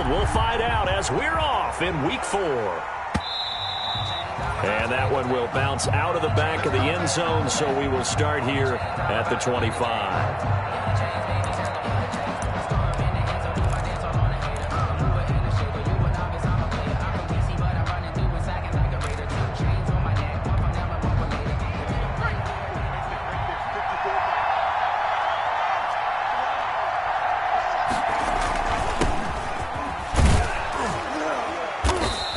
And we'll find out as we're off in Week 4. And that one will bounce out of the back of the end zone, so we will start here at the 25.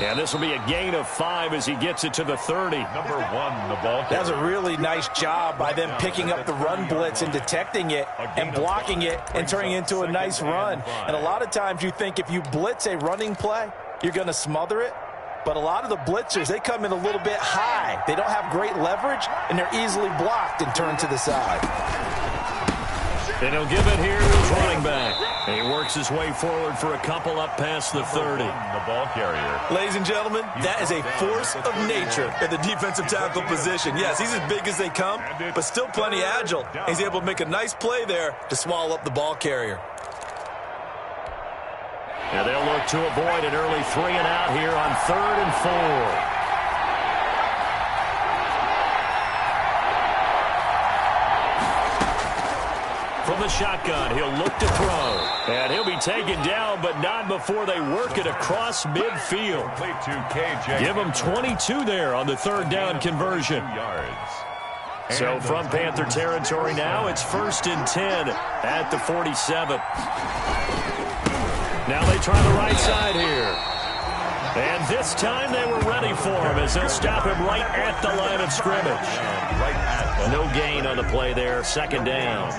And this will be a gain of 5 as he gets it to the 30. Number 1, the ball. That was a really nice job by them picking up the run blitz and detecting it and blocking it and turning it into a nice run. And a lot of times you think if you blitz a running play, you're going to smother it. But a lot of the blitzers, they come in a little bit high. They don't have great leverage, and they're easily blocked and turned to the side. And he'll give it here to his running back. And he works his way forward for a couple up past the 30. The ball carrier. Ladies and gentlemen, that is a force of nature at the defensive tackle position. Yes, he's as big as they come, but still plenty agile. He's able to make a nice play there to swallow up the ball carrier. And they'll look to avoid an early 3 and out here on 3rd and 4. From the shotgun, he'll look to throw. And he'll be taken down, but not before they work it across midfield. Give him 22 there on the 3rd down conversion. So from Panther territory now, it's 1st and 10 at the 47. Now they try the right side here. And this time they were ready for him as they'll stop him right at the line of scrimmage. No gain on the play there. 2nd down.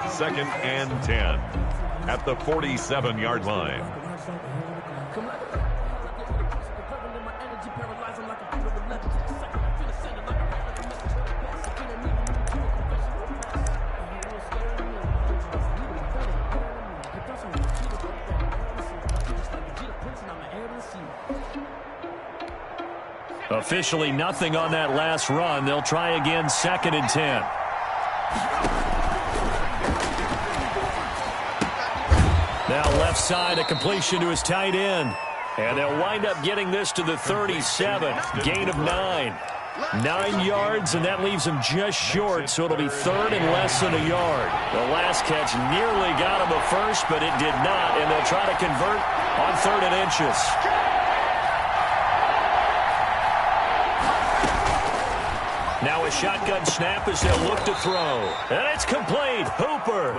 2nd and 10 at the 47-yard line. Officially nothing on that last run. They'll try again 2nd and 10. Now left side, a completion to his tight end. And they'll wind up getting this to the 37. Gain of 9. 9 yards, and that leaves him just short, so it'll be 3rd and less than a yard. The last catch nearly got him a first, but it did not, and they'll try to convert on 3rd and inches. Now a shotgun snap as they'll look to throw. And it's complete. Hooper.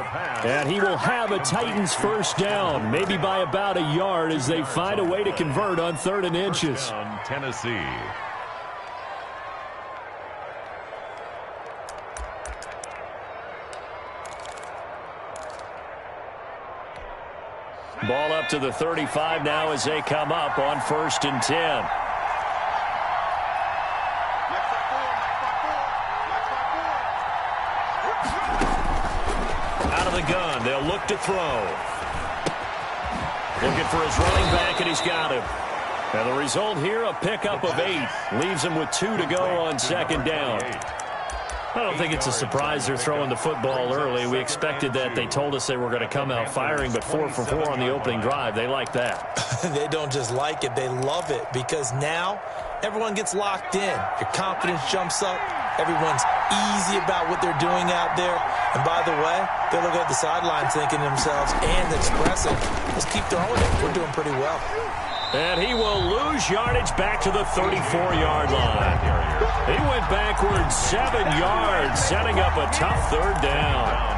And he will have a Titans 1st down, maybe by about a yard as they find a way to convert on 3rd and inches. Tennessee. Ball up to the 35 now as they come up on 1st and 10. The gun. They'll look to throw. Looking for his running back, and he's got him. And the result here, a pickup of 8. Leaves him with 2 to go on 2nd down. I don't think it's a surprise they're throwing the football early. We expected that. They told us they were going to come out firing, but 4 for 4 on the opening drive. They like that. They don't just like it. They love it because now everyone gets locked in. Your confidence jumps up. Everyone's easy about what they're doing out there. And by the way, they look at the sidelines thinking to themselves and expressing, let's keep throwing it. We're doing pretty well. And he will lose yardage back to the 34-yard line. He went backwards 7 yards, setting up a tough 3rd down.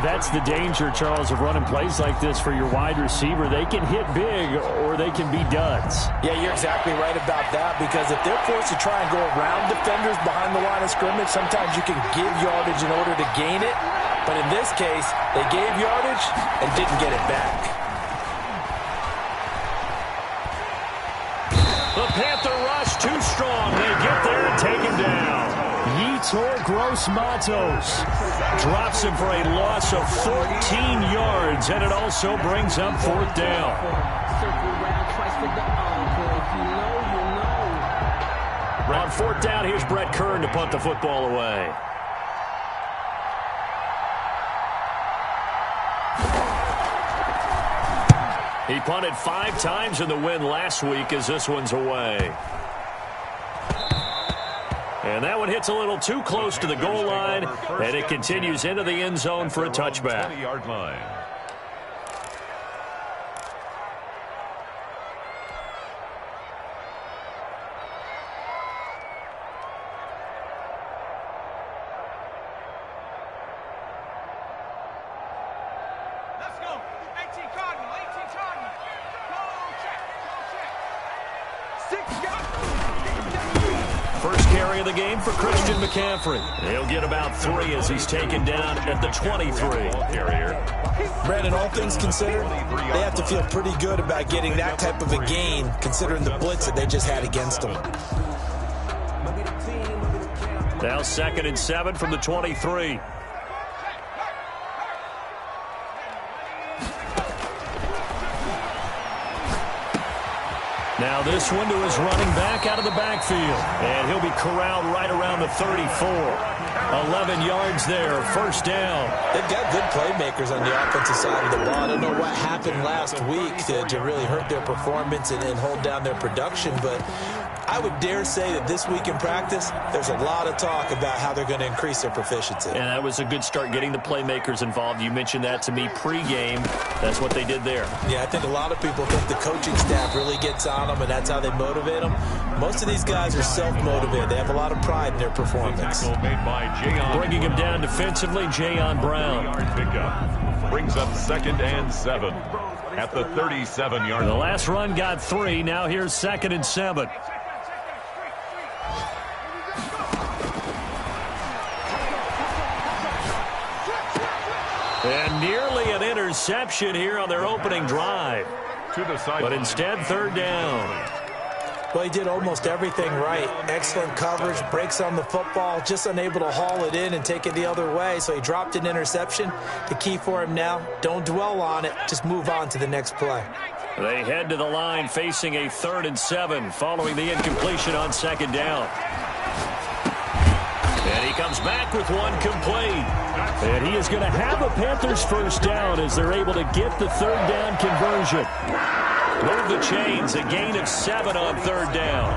That's the danger, Charles, of running plays like this for your wide receiver. They can hit big or they can be duds. Yeah, you're exactly right about that because if they're forced to try and go around defenders behind the line of scrimmage, sometimes you can give yardage in order to gain it. But in this case, they gave yardage and didn't get it back. The Panther rush too strong. They get there and take him down. Yetur Gross-Matos drops him for a loss of 14 yards, and it also brings up 4th down. On 4th down, here's Brett Kern to punt the football away. He punted 5 times in the win last week as this one's away. And that one hits a little too close to the goal line, and it continues into the end zone for a touchback. 20-yard line. First carry of the game for Christian McCaffrey. He'll get about 3 as he's taken down at the 23. Brandon, all things considered, they have to feel pretty good about getting that type of a gain, considering the blitz that they just had against them. Now 2nd and 7 from the 23. Now this one to his running back out of the backfield. And he'll be corralled right around the 34. 11 yards there, first down. They've got good playmakers on the offensive side of the ball. I don't know what happened last week to really hurt their performance and hold down their production, but I would dare say that this week in practice, there's a lot of talk about how they're going to increase their proficiency. And that was a good start getting the playmakers involved. You mentioned that to me pregame. That's what they did there. Yeah, I think a lot of people think the coaching staff really gets on them, and that's how they motivate them. Most of these guys are self-motivated. They have a lot of pride in their performance. Bringing him down defensively, Jayon Brown. Brings up 2nd and 7 at the 37-yard line. The last run got 3. Now here's 2nd and 7. And nearly an interception here on their opening drive. But instead, 3rd down. Well, he did almost everything right. Excellent coverage, breaks on the football, just unable to haul it in and take it the other way. So he dropped an interception. The key for him now, don't dwell on it. Just move on to the next play. They head to the line facing a 3rd and 7 following the incompletion on 2nd down. And he comes back with one complete. And he is going to have a Panthers first down as they're able to get the 3rd down conversion. Move the chains, a gain of 7 on 3rd down.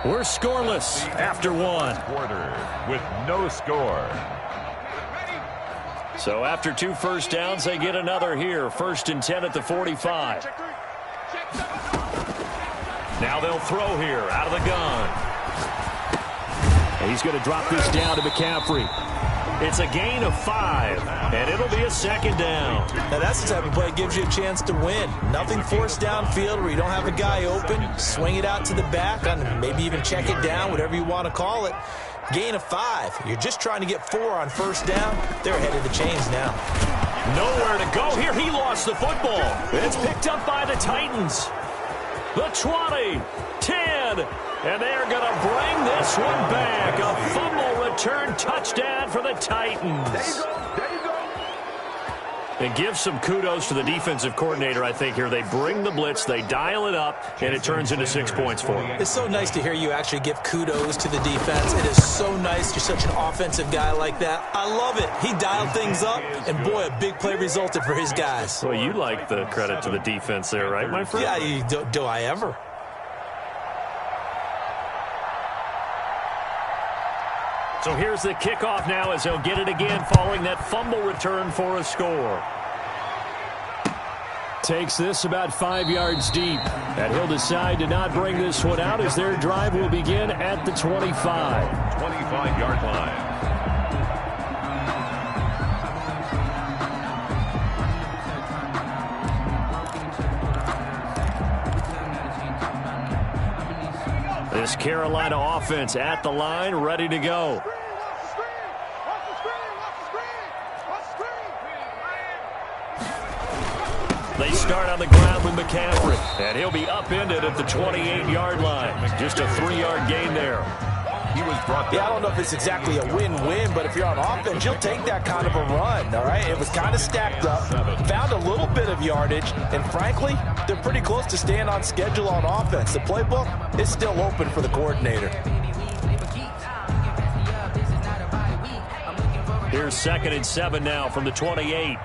We're scoreless after 1. Quarter with no score. So after 2 first downs, they get another here. 1st and 10 at the 45. Now they'll throw here out of the gun. And he's going to drop this down to McCaffrey. It's a gain of 5, and it'll be a 2nd down. Now that's the type of play that gives you a chance to win. Nothing forced downfield where you don't have a guy open. Swing it out to the back, and maybe even check it down, whatever you want to call it. Gain of 5. You're just trying to get 4 on 1st down. They're ahead of the chains now. Nowhere to go here. He lost the football. It's picked up by the Titans. The 20, 10, and they're going to bring this one back. A fumble return touchdown for the Titans. There you go. And give some kudos to the defensive coordinator, I think, here. They bring the blitz, they dial it up, and it turns into 6 points for them. It's so nice to hear you actually give kudos to the defense. It is so nice. You're such an offensive guy like that. I love it. He dialed things up, and boy, a big play resulted for his guys. Well, you like the credit to the defense there, right, my friend? Yeah, do I ever? So here's the kickoff now as they'll get it again following that fumble return for a score. Takes this about 5 yards deep. And he'll decide to not bring this one out as their drive will begin at the 25. 25-yard line. This Carolina offense at the line, ready to go. They start on the ground with McCaffrey, and he'll be upended at the 28-yard line. Just a 3-yard gain there. He was brought down. Yeah, I don't know if it's exactly a win-win, but if you're on offense, you'll take that kind of a run, all right? It was kind of stacked up, found a little bit of yardage, and frankly, they're pretty close to staying on schedule on offense. The playbook is still open for the coordinator. Here's 2nd and 7 now from the 28.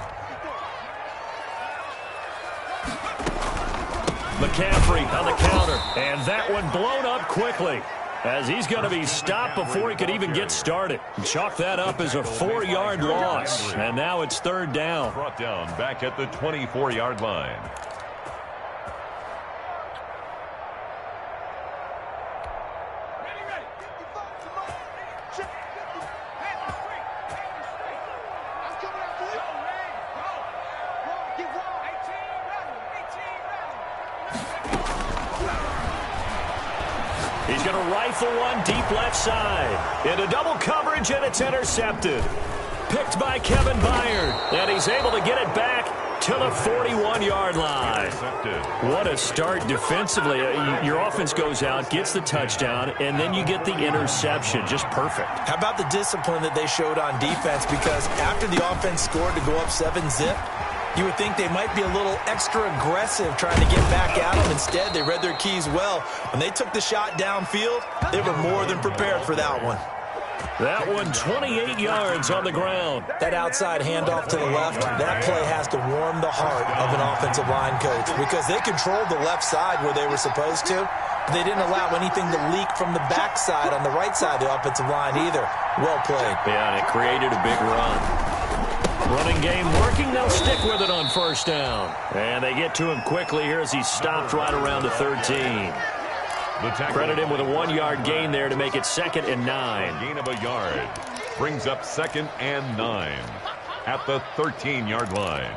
McCaffrey on the counter. And that one blown up quickly, as he's going to be stopped before he could even get started. Chalk that up as a 4-yard loss. And now it's 3rd down. Brought down back at the 24-yard line. He's going to rifle one deep left side. Into double coverage, and it's intercepted. Picked by Kevin Byard. And he's able to get it back to the 41-yard line. What a start defensively. Your offense goes out, gets the touchdown, and then you get the interception. Just perfect. How about the discipline that they showed on defense? Because after the offense scored to go up 7-zip, you would think they might be a little extra aggressive trying to get back at them. Instead, they read their keys well. When they took the shot downfield, they were more than prepared for that one. That one 28 yards on the ground. That outside handoff to the left, that play has to warm the heart of an offensive line coach, because they controlled the left side where they were supposed to. They didn't allow anything to leak from the backside on the right side of the offensive line either. Well played. Yeah, and it created a big run. Running game working. They'll stick with it on 1st down. And they get to him quickly here as he's stopped right around the 13. Credit him with a 1-yard gain there to make it 2nd and 9. Gain of a yard brings up 2nd and 9 at the 13-yard line.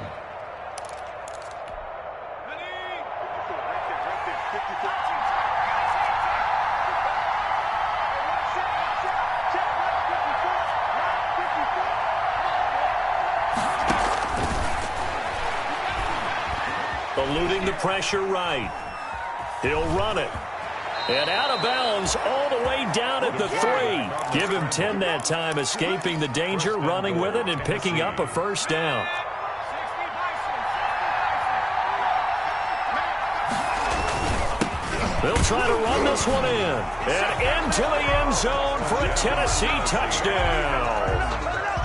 Eluding the pressure right. He'll run it. And out of bounds all the way down at the 3. Give him 10 that time, escaping the danger, running with it, and picking up a 1st down. They'll try to run this one in. And into the end zone for a Tennessee touchdown.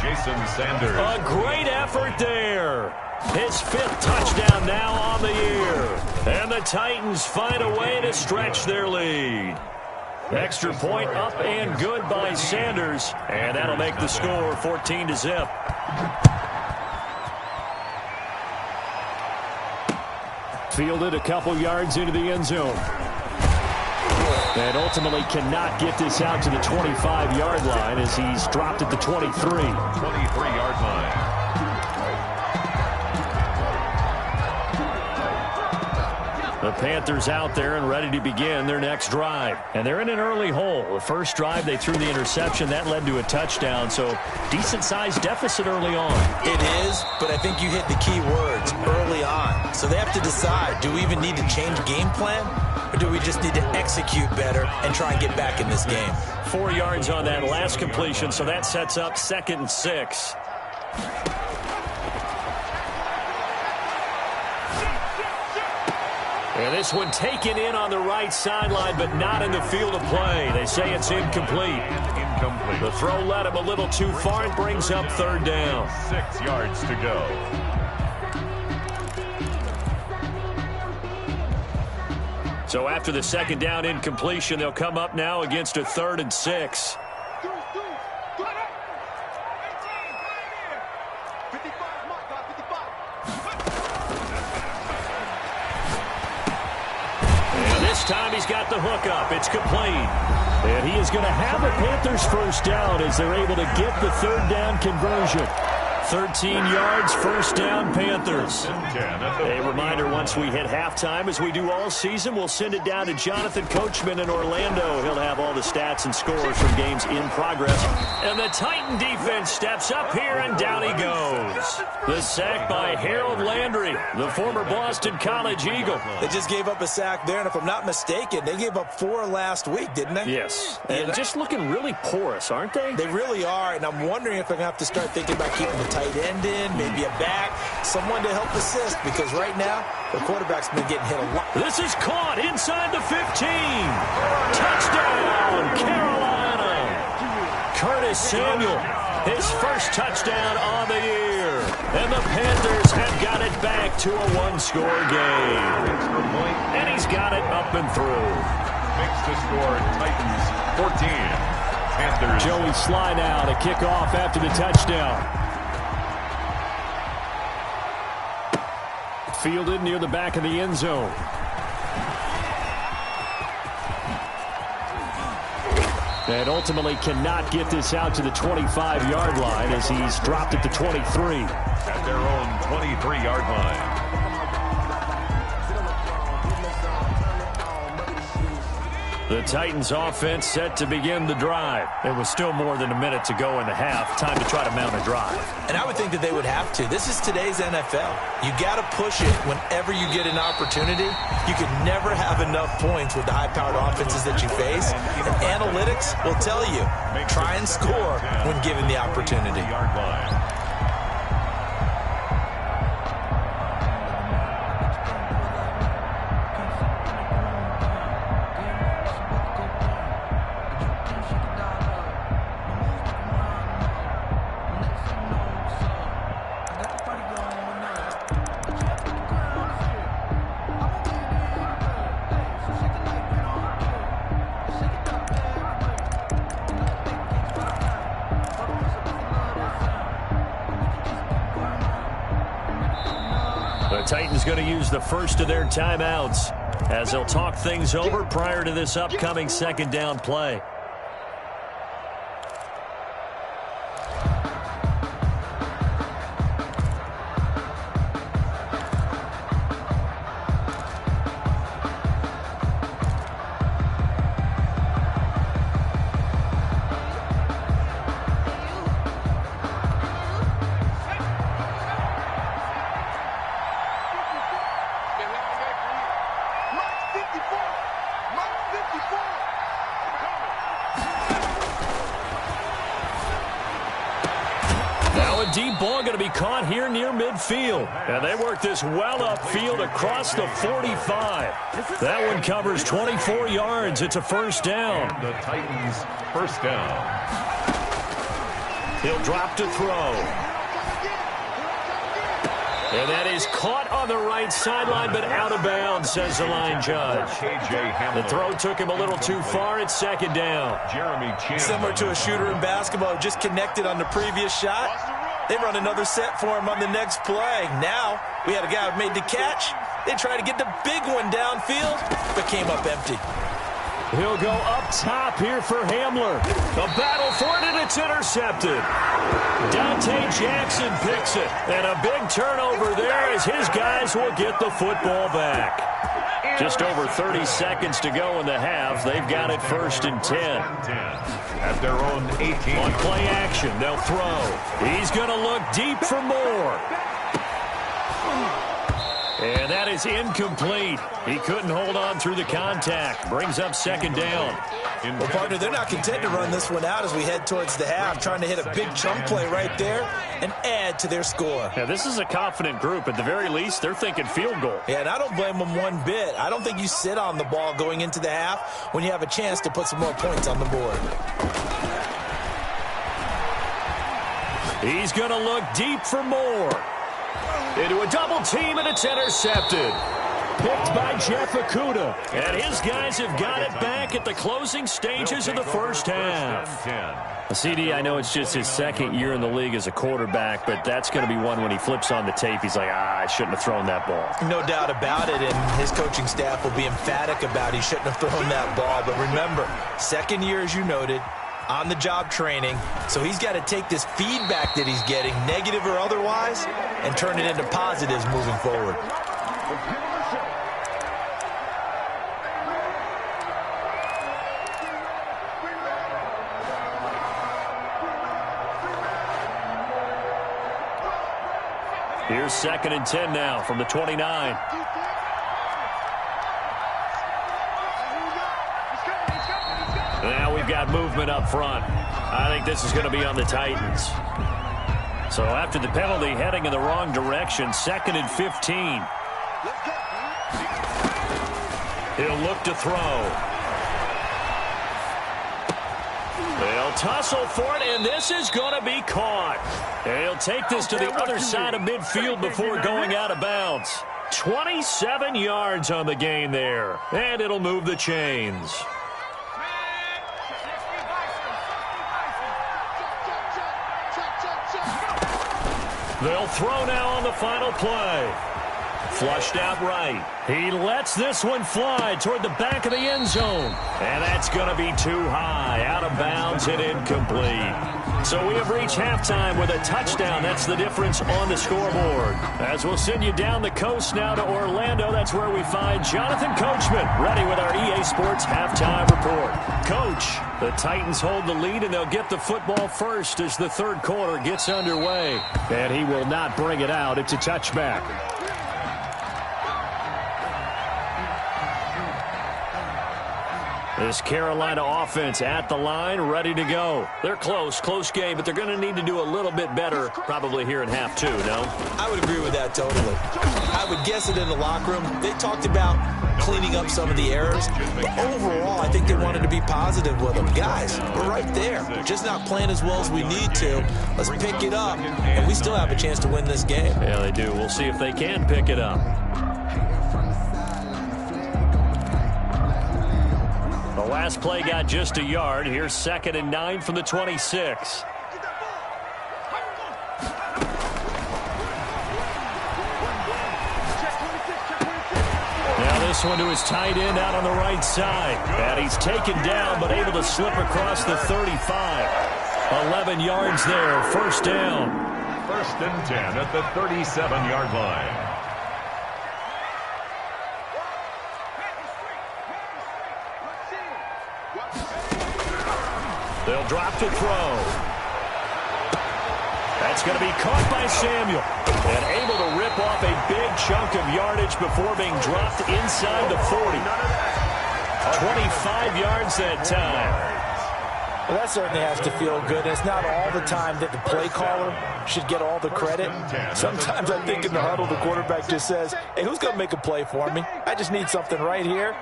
Jason Sanders. A great effort there. His 5th touchdown now on the year. And the Titans find a way to stretch their lead. Extra point up and good by Sanders. And that'll make the score 14-zip. Fielded a couple yards into the end zone. And ultimately cannot get this out to the 25-yard line as he's dropped at the 23. 23-yard line. The Panthers out there and ready to begin their next drive. And they're in an early hole. The first drive, they threw the interception. That led to a touchdown, so decent-sized deficit early on. It is, but I think you hit the key words, early on. So they have to decide, do we even need to change game plan, or do we just need to execute better and try and get back in this game? 4 yards on that last completion, so that sets up 2nd and 6. And this one taken in on the right sideline, but not in the field of play. They say it's incomplete. Incomplete. The throw led him a little too far and brings up 3rd down. 6 yards to go. So after the 2nd down incompletion, they'll come up now against a 3rd and 6. Time he's got the hook up. It's complete. And he is going to have a Panthers 1st down as they're able to get the 3rd down conversion. 13 yards, 1st down, Panthers. A reminder, once we hit halftime, as we do all season, we'll send it down to Jonathan Coachman in Orlando. He'll have all the stats and scores from games in progress. And the Titan defense steps up here, and down he goes. The sack by Harold Landry, the former Boston College Eagle. They just gave up a sack there, and if I'm not mistaken, they gave up 4 last week, didn't they? Yes. And just looking really porous, aren't they? They really are, and I'm wondering if they're going to have to start thinking about keeping the tight end in, maybe a back, someone to help assist, because right now, the quarterback's been getting hit a lot. This is caught inside the 15. Touchdown, Carolina. Curtis Samuel, his first touchdown on the year. And the Panthers have got it back to a one-score game. And he's got it up and through. Makes the score Titans 14. Panthers. Joey Sly now to kick off after the touchdown. Fielded near the back of the end zone. And ultimately cannot get this out to the 25-yard line as he's dropped at the 23. At their own 23-yard line. The Titans offense set to begin the drive. There was still more than a minute to go in the half. Time to try to mount a drive. And I would think that they would have to. This is today's NFL. You got to push it whenever you get an opportunity. You can never have enough points with the high-powered offenses that you face. And analytics will tell you, try and score when given the opportunity. Titans going to use the first of their timeouts as they'll talk things over prior to this upcoming second down play. Deep ball going to be caught here near midfield. And they work this well upfield across the 45. That one covers 24 yards. It's a first down. The Titans first down. He'll drop to throw. And that is caught on the right sideline, but out of bounds, says the line judge. The throw took him a little too far. It's second down. Similar to a shooter in basketball, just connected on the previous shot. They run another set for him on the next play. Now, we had a guy who made the catch. They tried to get the big one downfield, but came up empty. He'll go up top here for Hamler. A battle for it, and it's intercepted. Dante Jackson picks it. And a big turnover there as his guys will get the football back. Just over 30 seconds to go in the half. They've got it first and 10. At their own 18. On play action, they'll throw. He's going to look deep for more. And that is incomplete. He couldn't hold on through the contact. Brings up second down. Well, partner, they're not content to run this one out as we head towards the half, trying to hit a big chunk play right there and add to their score. Yeah, this is a confident group. At the very least, they're thinking field goal. Yeah, and I don't blame them one bit. I don't think you sit on the ball going into the half when you have a chance to put some more points on the board. He's going to look deep for more. Into a double team, and it's intercepted. Picked by Jeff Okudah. And his guys have got it back at the closing stages of the first half. CD, I know it's just his second year in the league as a quarterback, but that's going to be one when he flips on the tape. He's like, I shouldn't have thrown that ball. No doubt about it, and his coaching staff will be emphatic about he shouldn't have thrown that ball. But remember, second year, as you noted, on-the-job training, so he's got to take this feedback that he's getting, negative or otherwise, and turn it into positives moving forward. Here's second and 10 now from the 29. Now we've got movement up front. I think this is going to be on the Titans. So after the penalty, heading in the wrong direction, second and 15. He'll look to throw. They'll tussle for it, and this is going to be caught. And he'll take this to the other side of midfield before going out of bounds. 27 yards on the gain there, and it'll move the chains. They'll throw now on the final play. Flushed out right. He lets this one fly toward the back of the end zone. And that's going to be too high. Out of bounds and incomplete. So we have reached halftime with a touchdown. That's the difference on the scoreboard. As we'll send you down the coast now to Orlando, that's where we find Jonathan Coachman, ready with our EA Sports halftime report. Coach, the Titans hold the lead, and they'll get the football first as the third quarter gets underway. And he will not bring it out. It's a touchback. This Carolina offense at the line, ready to go. They're close game, but they're going to need to do a little bit better probably here in half two, no? I would agree with that totally. I would guess it in the locker room. They talked about cleaning up some of the errors, but overall, I think they wanted to be positive with them. Guys, we're right there. Just not playing as well as we need to. Let's pick it up, and we still have a chance to win this game. Yeah, they do. We'll see if they can pick it up. The last play got just a yard. Here's 2nd and 9 from the 26. Now this one to his tight end out on the right side. And he's taken down but able to slip across the 35. 11 yards there. First down. 1st and 10 at the 37-yard line. They'll drop to throw. That's going to be caught by Samuel. And able to rip off a big chunk of yardage before being dropped inside the 40. 25 yards that time. Well, that certainly has to feel good. It's not all the time that the play caller should get all the credit. Sometimes I think in the huddle, the quarterback just says, hey, who's going to make a play for me? I just need something right here.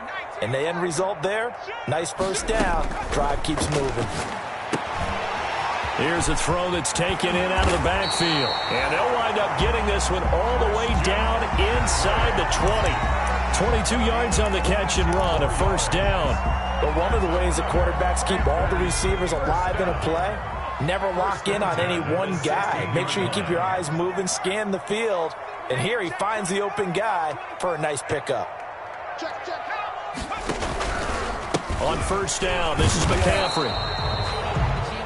And the end result there, nice first down. Drive keeps moving. Here's a throw that's taken in out of the backfield. And they'll wind up getting this one all the way down inside the 20. 22 yards on the catch and run, a first down. But one of the ways the quarterbacks keep all the receivers alive in a play, never lock in on any one guy. Make sure you keep your eyes moving, scan the field. And here he finds the open guy for a nice pickup. On first down, this is McCaffrey.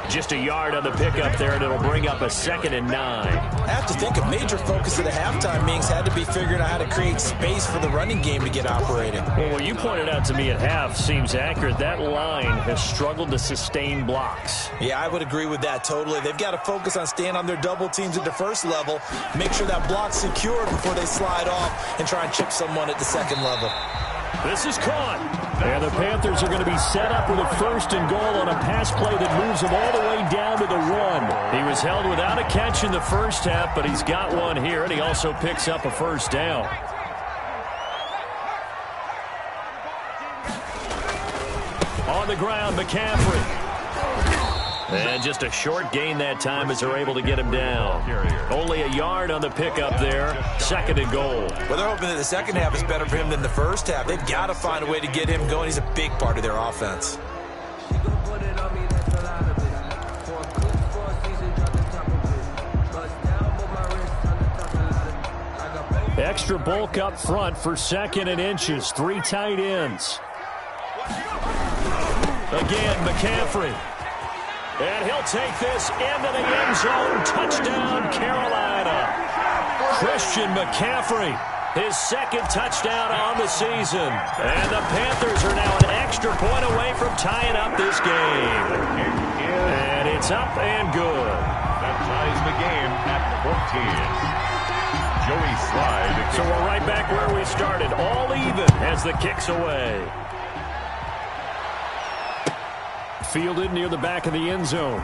Just a yard on the pickup there, and it'll bring up a 2nd and 9. I have to think a major focus of the halftime meetings had to be figuring out how to create space for the running game to get operating. Well, what you pointed out to me at half seems accurate. That line has struggled to sustain blocks. Yeah, I would agree with that totally. They've got to focus on staying on their double teams at the first level, make sure that block's secured before they slide off and try and chip someone at the second level. This is caught. And the Panthers are going to be set up with a 1st and goal on a pass play that moves them all the way down to the 1. He was held without a catch in the first half, but he's got one here, and he also picks up a first down. On the ground, McCaffrey. And just a short gain that time as they're able to get him down. Only a yard on the pickup there. 2nd and goal. Well, they're hoping that the second half is better for him than the first half. They've got to find a way to get him going. He's a big part of their offense. Extra bulk up front for 2nd and inches. 3 tight ends. Again, McCaffrey. And he'll take this into the end zone. Touchdown, Carolina. Christian McCaffrey, his 2nd touchdown on the season. And the Panthers are now an extra point away from tying up this game. And it's up and good. That ties the game at 14. Joey Slide. So we're right back where we started. All even as the kick's away. Fielded near the back of the end zone.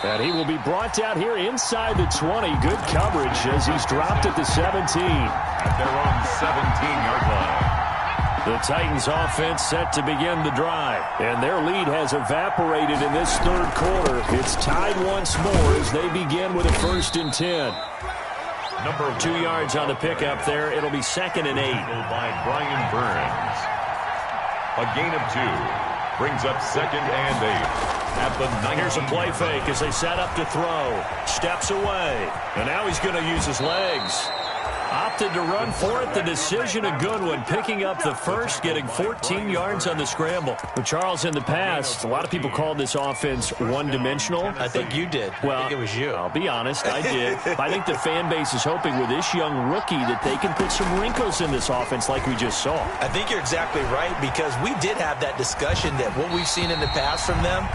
And he will be brought down here inside the 20. Good coverage as he's dropped at the 17. At their own 17-yard line. The Titans offense set to begin the drive, and their lead has evaporated in this third quarter. It's tied once more as they begin with a 1st and 10. Number 2 yards on the pickup there. It'll be 2nd and 8. By Brian Burns. A gain of 2 brings up 2nd and 8. At the 9. Here's a play fake as they set up to throw. Steps away, and now he's going to use his legs. Opted to run for it. The decision a good one. Picking up the first, getting 14 yards on the scramble. But Charles, in the past, a lot of people called this offense one-dimensional. I think you did. Well, I think it was you. I'll be honest, I did. I think the fan base is hoping with this young rookie that they can put some wrinkles in this offense like we just saw. I think you're exactly right, because we did have that discussion that what we've seen in the past from them,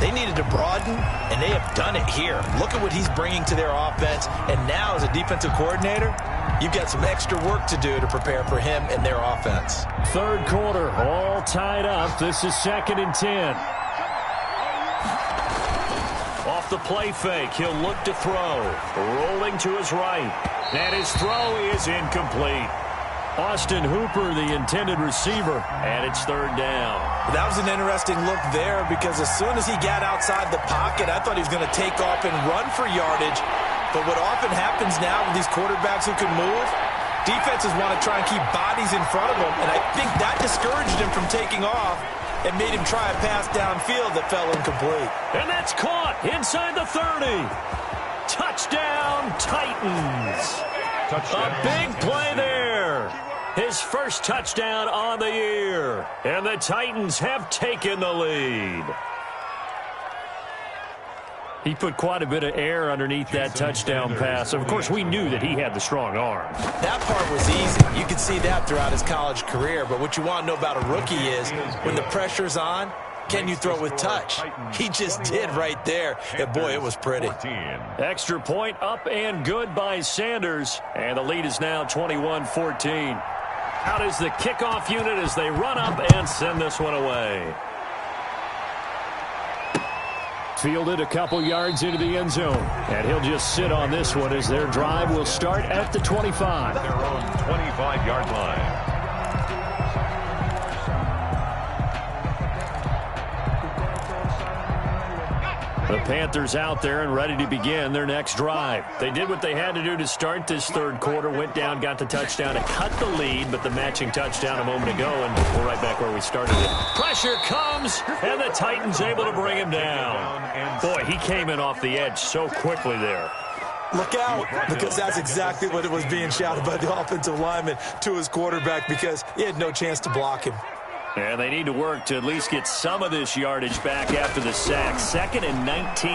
they needed to broaden, and they have done it here. Look at what he's bringing to their offense, and now as a defensive coordinator, you've got some extra work to do to prepare for him and their offense. Third quarter, all tied up. This is 2nd and 10. Off the play fake, he'll look to throw. Rolling to his right, and his throw is incomplete. Austin Hooper, the intended receiver, and it's 3rd down. That was an interesting look there, because as soon as he got outside the pocket, I thought he was going to take off and run for yardage. But what often happens now with these quarterbacks who can move, defenses want to try and keep bodies in front of them, and I think that discouraged him from taking off and made him try a pass downfield that fell incomplete. And that's caught inside the 30. Touchdown, Titans. Touchdown. A big play there. His first touchdown on the year. And the Titans have taken the lead. He put quite a bit of air underneath that touchdown pass. Of course, we knew that he had the strong arm. That part was easy. You could see that throughout his college career. But what you want to know about a rookie is when the pressure's on, can you throw with touch? He just did right there. And, boy, it was pretty. Extra point up and good by Sanders. And the lead is now 21-14. Out is the kickoff unit as they run up and send this one away. Fielded a couple yards into the end zone. And he'll just sit on this one as their drive will start at the 25. Their own 25-yard line. The Panthers out there and ready to begin their next drive. They did what they had to do to start this third quarter. Went down, got the touchdown to cut the lead, but the matching touchdown a moment ago, and we're right back where we started it. Pressure comes, and the Titans able to bring him down. Boy, he came in off the edge so quickly there. Look out, because that's exactly what it was being shouted by the offensive lineman to his quarterback, because he had no chance to block him. And they need to work to at least get some of this yardage back after the sack. 2nd and 19.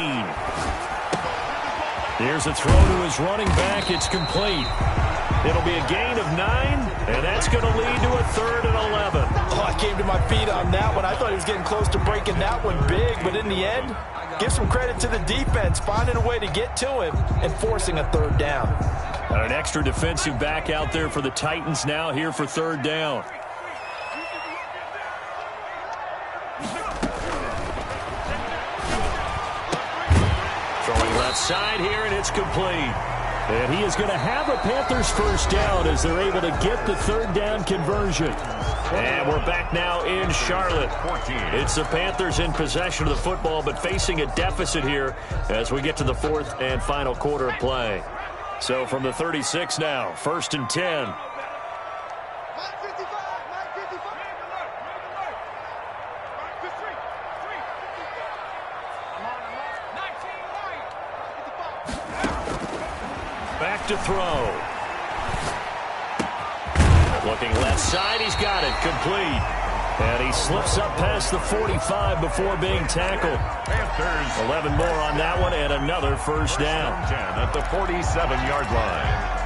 Here's a throw to his running back. It's complete. It'll be a gain of 9, and that's going to lead to a 3rd and 11. Oh, I came to my feet on that one. I thought he was getting close to breaking that one big, but in the end, give some credit to the defense, finding a way to get to him and forcing a 3rd down. And an extra defensive back out there for the Titans now here for 3rd down. Left side here, and it's complete. And he is going to have a Panthers first down as they're able to get the 3rd down conversion. And we're back now in Charlotte. It's the Panthers in possession of the football, but facing a deficit here as we get to the 4th and final quarter of play. So from the 36 now, 1st and 10. Back to throw. Looking left side, he's got it, complete. And he slips up past the 45 before being tackled. Panthers 11 more on that one, and another first down. at the 47-yard line.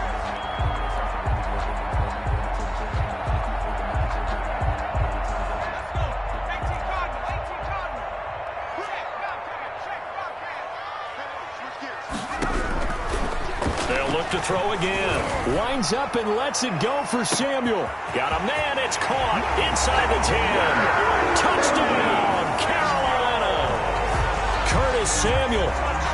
They'll look to throw again. Winds up and lets it go for Samuel. Got a man. It's caught inside the 10. Touchdown, Carolina. Curtis Samuel,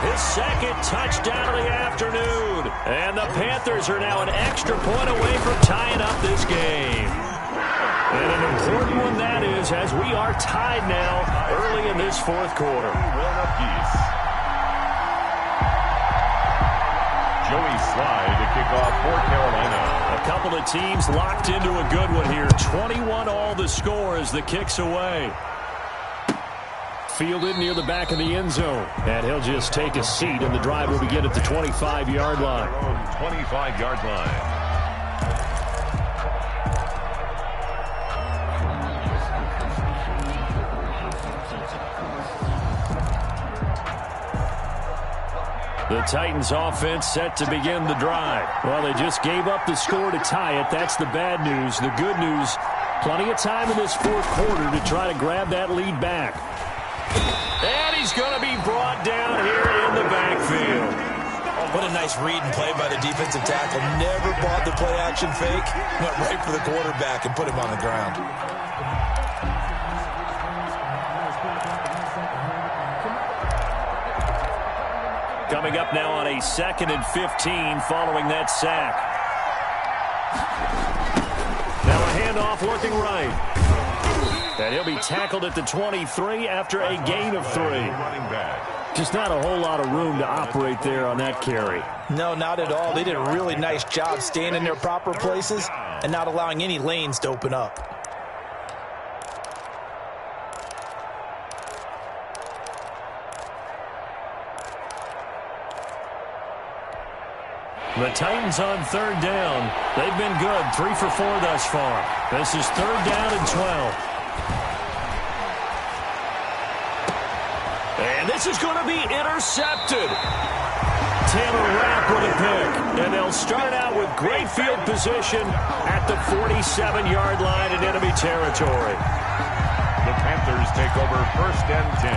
his 2nd touchdown of the afternoon. And the Panthers are now an extra point away from tying up this game. And an important one that is, as we are tied now early in this fourth quarter. Joey Slye to kick off for Carolina. A couple of teams locked into a good one here. 21 all the score as the kick's away. Fielded near the back of the end zone. And he'll just take a seat, and the drive will begin at the 25-yard line. 25-yard line. The Titans offense set to begin the drive. Well, they just gave up the score to tie it. That's the bad news. The good news, plenty of time in this fourth quarter to try to grab that lead back. And he's going to be brought down here in the backfield. What a nice read and play by the defensive tackle. Never bought the play-action fake. Went right for the quarterback and put him on the ground. Coming up now on a 2nd and 15 following that sack. Now a handoff looking right. And he'll be tackled at the 23 after a gain of 3. Just not a whole lot of room to operate there on that carry. No, not at all. They did a really nice job staying in their proper places and not allowing any lanes to open up. The Titans on 3rd down. They've been good, 3 for 4 thus far. This is 3rd down and 12. And this is going to be intercepted. Taylor Rapp with a pick. And they'll start out with great field position at the 47-yard line in enemy territory. The Panthers take over 1st and 10.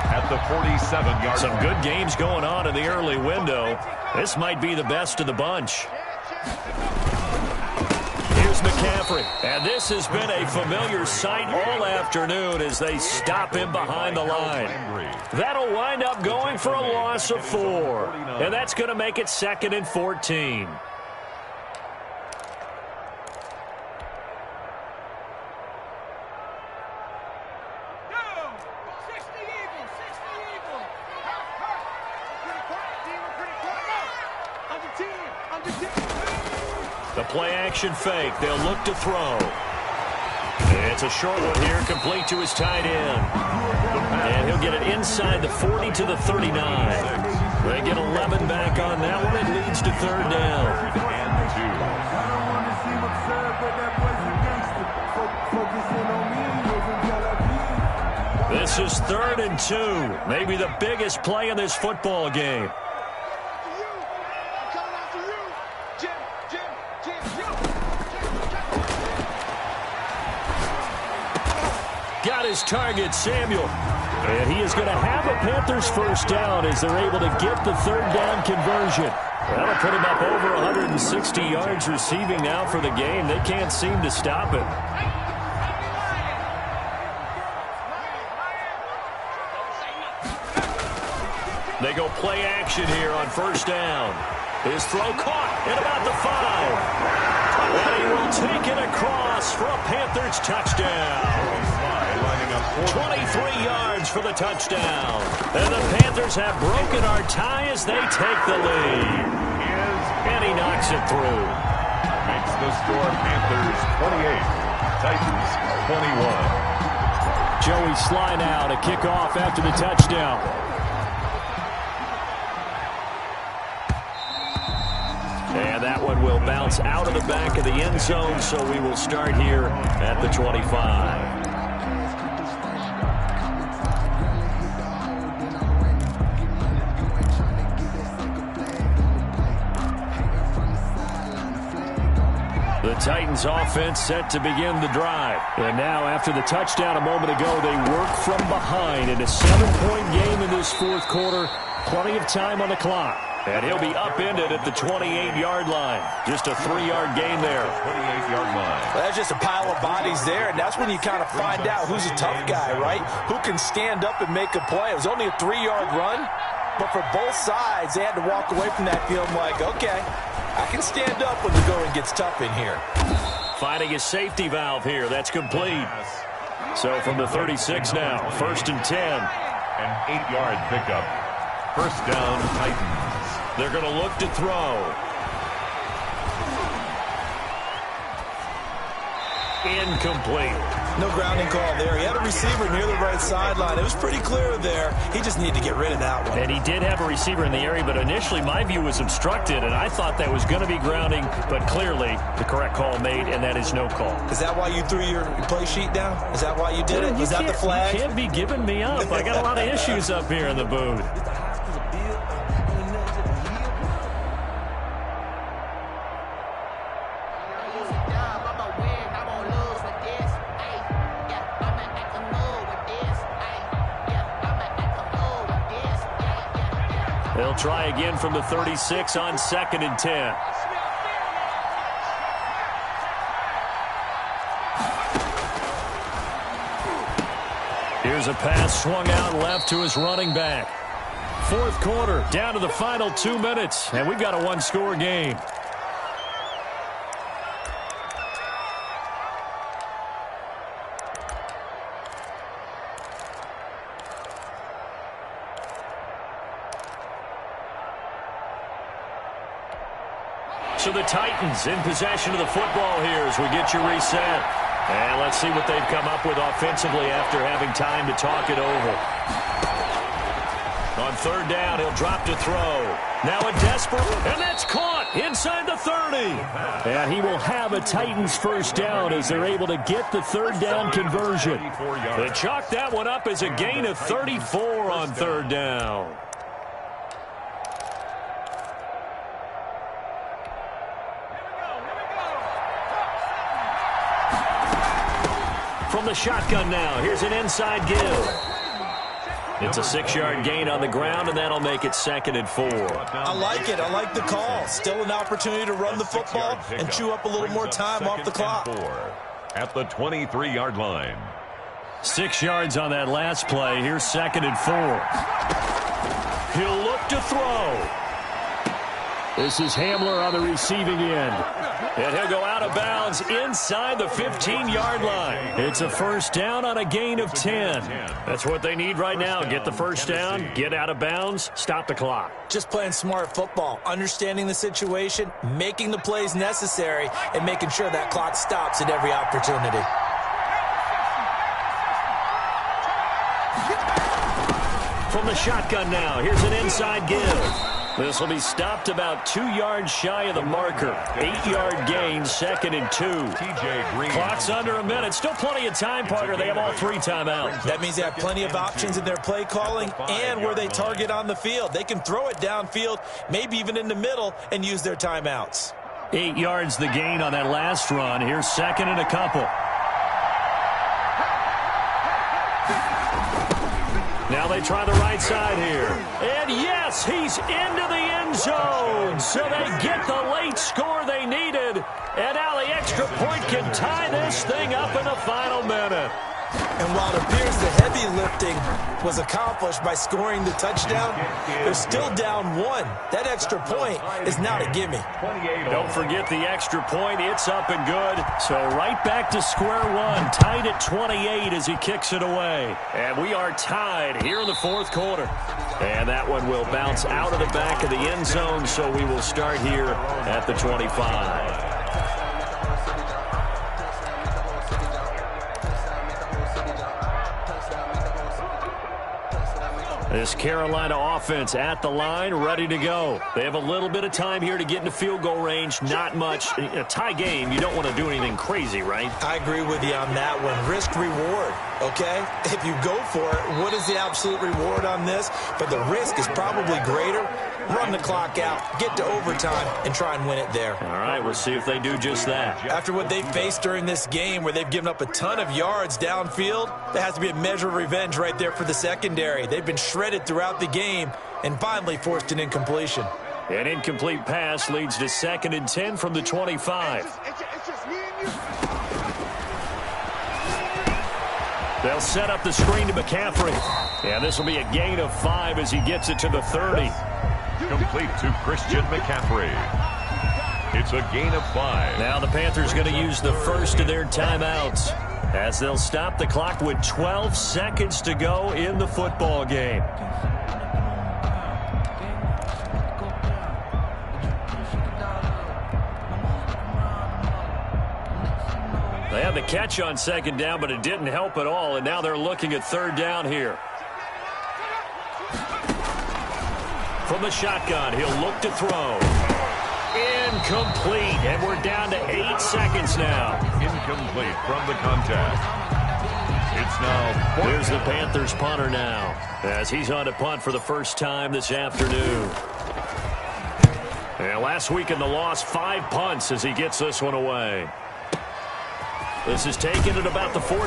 At the 47-yard line. Some good games going on in the early window. This might be the best of the bunch. Here's McCaffrey. And this has been a familiar sight all afternoon as they stop him behind the line. That'll wind up going for a loss of 4. And that's going to make it 2nd and 14. The play-action fake. They'll look to throw. It's a short one here, complete to his tight end. And he'll get it inside the 40 to the 39. They get 11 back on that one. It leads to 3rd down. This is 3rd and 2. Maybe the biggest play in this football game. Got his target, Samuel. And he is going to have a Panthers 1st down as they're able to get the 3rd down conversion. That'll put him up over 160 yards receiving now for the game. They can't seem to stop it. They go play action here on 1st down. His throw caught at about the 5. And he will take it across for a Panthers touchdown. 23 yards for the touchdown. And the Panthers have broken our tie as they take the lead. And he knocks it through. Makes the score Panthers 28, Titans 21. Joey Slye now to kick off after the touchdown. And that one will bounce out of the back of the end zone, so we will start here at the 25. The Titans offense set to begin the drive. And now after the touchdown a moment ago, they work from behind in a 7-point game in this fourth quarter. Plenty of time on the clock. And he'll be upended at the 28-yard line. Just a 3-yard gain there. 28-yard line. Well, that's just a pile of bodies there, and that's when you kind of find out who's a tough guy, right? Who can stand up and make a play. It was only a 3-yard run, but for both sides, they had to walk away from that feeling like, okay, I can stand up when the going gets tough in here. finding his safety valve here. That's complete. So from the 36 now, 1st and 10. An 8-yard pickup. First down, Titans. They're going to look to throw. Incomplete. No grounding call there. He had a receiver near the right sideline. It was pretty clear there. He just needed to get rid of that one. And he did have a receiver in the area, but initially my view was obstructed, and I thought that was going to be grounding, but clearly the correct call made, and that is no call. Is that why you threw your play sheet down? Is that why you did it? Was that the flag? You can't be giving me up. I got a lot of issues up here in the booth. They'll try again from the 36 on 2nd and 10. Here's a pass swung out left to his running back. 4th quarter, down to the final 2 minutes, and we've got a one-score game. So the Titans in possession of the football here as we get you reset. And let's see what they've come up with offensively after having time to talk it over. On 3rd down, he'll drop to throw. Now a desperate, and that's caught inside the 30. And he will have a Titans first down as they're able to get the 3rd down conversion. They chalk that one up as a gain of 34 on 3rd down. From the shotgun now, here's an inside give. It's a 6-yard gain on the ground, and that'll make it 2nd and 4. I like it. I like the call. Still an opportunity to run the football and chew up a little more time off the clock. At the 23-yard line. 6 yards on that last play. Here's 2nd and 4. He'll look to throw. This is Hamler on the receiving end. And he'll go out of bounds inside the 15-yard line. It's a first down on a gain of 10. That's what they need right now. Get the first down, get out of bounds, stop the clock. Just playing smart football, understanding the situation, making the plays necessary, and making sure that clock stops at every opportunity. From the shotgun now, here's an inside give. This will be stopped about 2 yards shy of the marker. 8-yard gain, 2nd and 2. Clock's under a minute. Still plenty of time, partner. They have all 3 timeouts. That means they have plenty of options in their play calling and where they target on the field. They can throw it downfield, maybe even in the middle, and use their timeouts. 8 yards the gain on that last run. Here's 2nd and a couple. Now they try the right side here. And yes, he's into the end zone. So they get the late score they needed. And now the extra point can tie this thing up in the final minute. And while it appears the heavy lifting was accomplished by scoring the touchdown, they're still down 1. That extra point is not a gimme. Don't forget the extra point. It's up and good. So right back to square one, tied at 28 as he kicks it away. And we are tied here in the 4th quarter. And that one will bounce out of the back of the end zone, so we will start here at the 25. This Carolina offense at the line, ready to go. They have a little bit of time here to get into field goal range. Not much. In a tie game, you don't want to do anything crazy, right? I agree with you on that one. Risk reward, okay? If you go for it, what is the absolute reward on this? But the risk is probably greater. Run the clock out, get to overtime, and try and win it there. All right, we'll see if they do just that. After what they faced during this game where they've given up a ton of yards downfield, there has to be a measure of revenge right there for the secondary. They've been shredded throughout the game and finally forced an incompletion. An incomplete pass leads to 2nd and 10 from the 25. They'll set up the screen to McCaffrey. And this will be a gain of 5 as he gets it to the 30. Complete to Christian McCaffrey. It's a gain of 5. Now the Panthers going to use the first of their timeouts as they'll stop the clock with 12 seconds to go in the football game. They had the catch on second down, but it didn't help at all, and now they're looking at third down here. From the shotgun, he'll look to throw. Incomplete, and we're down to 8 seconds now. Incomplete from the contact. It's now... There's the Panthers punter now, as he's on to punt for the first time this afternoon. And last week in the loss, 5 punts as he gets this one away. This is taken at about the 14.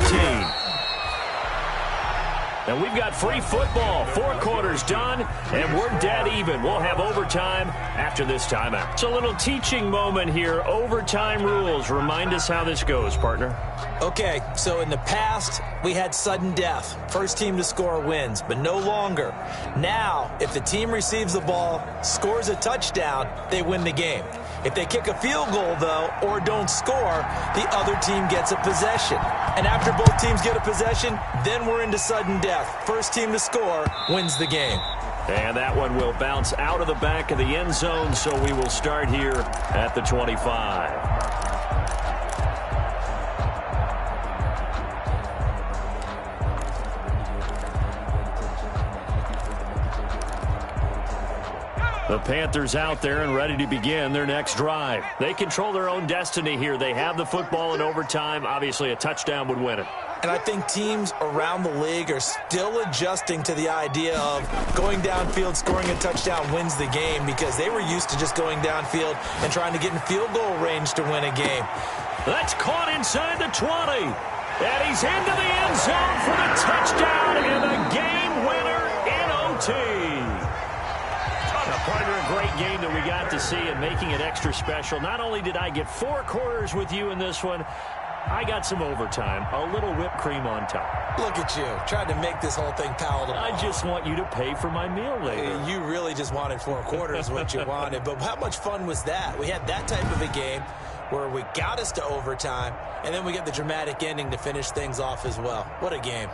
And we've got free football. 4 quarters done, and we're dead even. We'll have overtime after this timeout. It's a little teaching moment here. Overtime rules. Remind us how this goes, partner. Okay, so in the past, we had sudden death. First team to score wins, but no longer. Now, if the team receives the ball, scores a touchdown, they win the game. If they kick a field goal, though, or don't score, the other team gets a possession. And after both teams get a possession, then we're into sudden death. First team to score wins the game. And that one will bounce out of the back of the end zone, so we will start here at the 25. The Panthers out there and ready to begin their next drive. They control their own destiny here. They have the football in overtime. Obviously, a touchdown would win it. And I think teams around the league are still adjusting to the idea of going downfield, scoring a touchdown wins the game, because they were used to just going downfield and trying to get in field goal range to win a game. That's caught inside the 20. And he's into the end zone for the touchdown and a game winner in OT. Partner, a great game that we got to see and making it extra special. Not only did I get 4 quarters with you in this one, I got some overtime, a little whipped cream on top. Look at you, trying to make this whole thing palatable. I just want you to pay for my meal later. You really just wanted 4 quarters what you wanted, but how much fun was that? We had that type of a game where we got us to overtime, and then we get the dramatic ending to finish things off as well. What a game.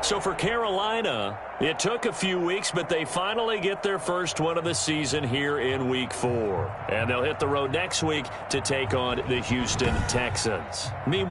So for Carolina, it took a few weeks, but they finally get their first one of the season here in Week 4. And they'll hit the road next week to take on the Houston Texans. Meanwhile,